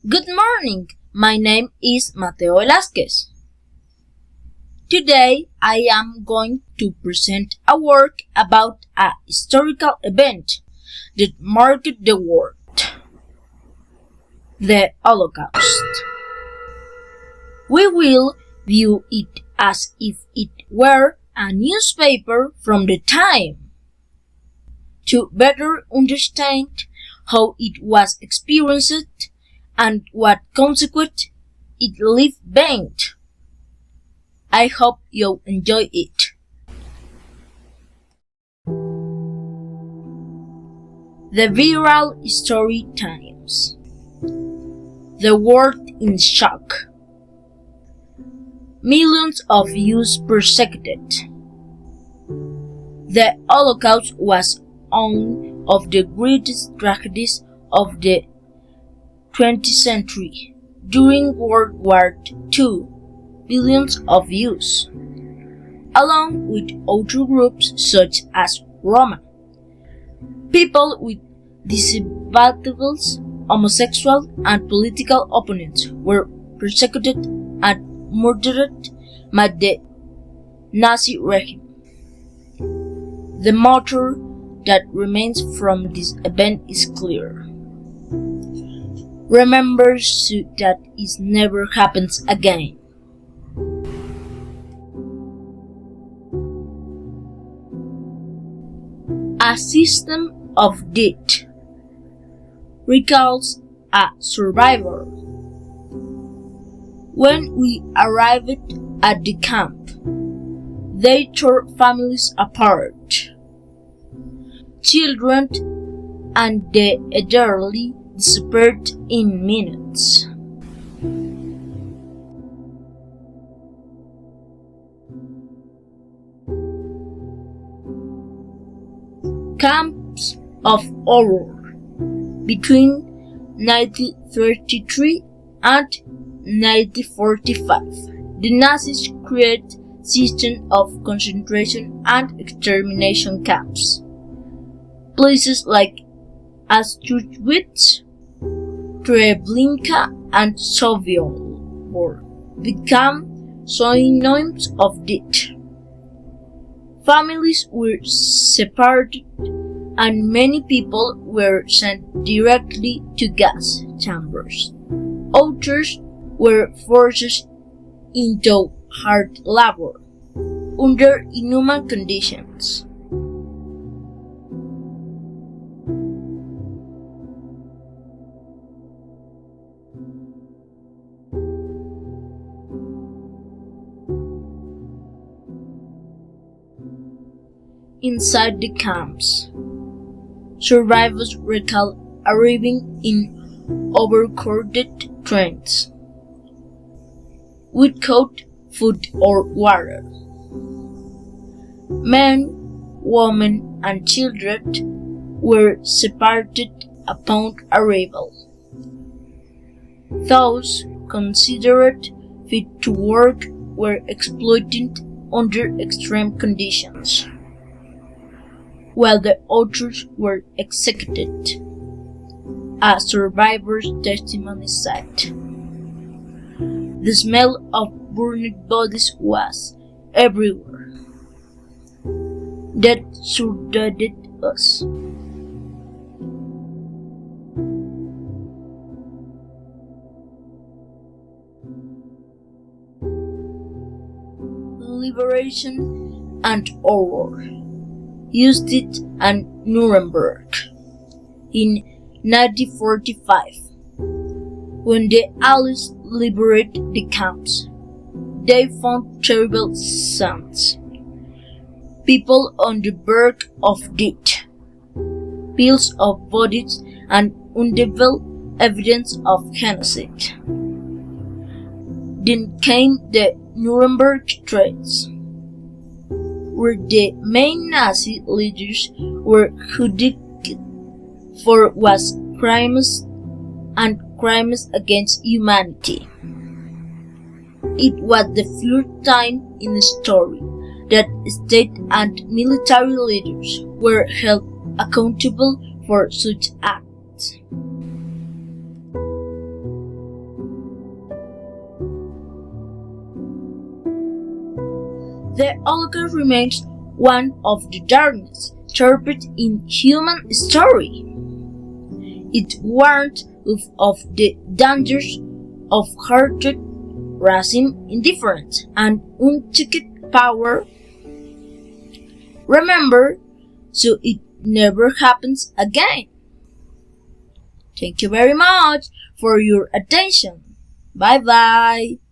Good morning, my name is Mateo Velázquez. Today I am going to present a work about a historical event that marked the world, the Holocaust. We will view it as if it were a newspaper from the time. To better understand how it was experienced and what consequence it left behind. I hope you enjoy it. The viral story times. The world in shock. Millions of views per second. The Holocaust was one of the greatest tragedies of the 20th century. During World War II, billions of views, along with other groups such as Roma. People with disabilities, homosexual and political opponents were persecuted and murdered by the Nazi regime. The motto that remains from this event is clear. Remember so that it never happens again. A system of death recalls a survivor. When we arrived at the camp, they tore families apart. Children and the elderly disappeared in minutes. Camps of horror. Between 1933 and 1945, the Nazis created systems of concentration and extermination camps. Places like Auschwitz, Treblinka, and Sobibor became synonyms of death. Families were separated and many people were sent directly to gas chambers. Others were forced into hard labor under inhuman conditions. Inside the camps, survivors recall arriving in overcrowded trains without food or water. Men, women, and children were separated upon arrival. Those considered fit to work were exploited under extreme conditions, while the others were executed. A survivor's testimony said, "The smell of burned bodies was everywhere. Death surrounded us." Liberation and horror. Used it at Nuremberg in 1945. When the Allies liberated the camps, they found terrible scenes. People on the verge of death, piles of bodies, and undeniable evidence of genocide. Then came the Nuremberg trials, where the main Nazi leaders were judged for was crimes and crimes against humanity. It was the first time in history that state and military leaders were held accountable for such acts. The Holocaust remains one of the darkest chapters in human story. It warned of the dangers of hatred, racism, indifference, and unchecked power. Remember, so it never happens again. Thank you very much for your attention. Bye bye.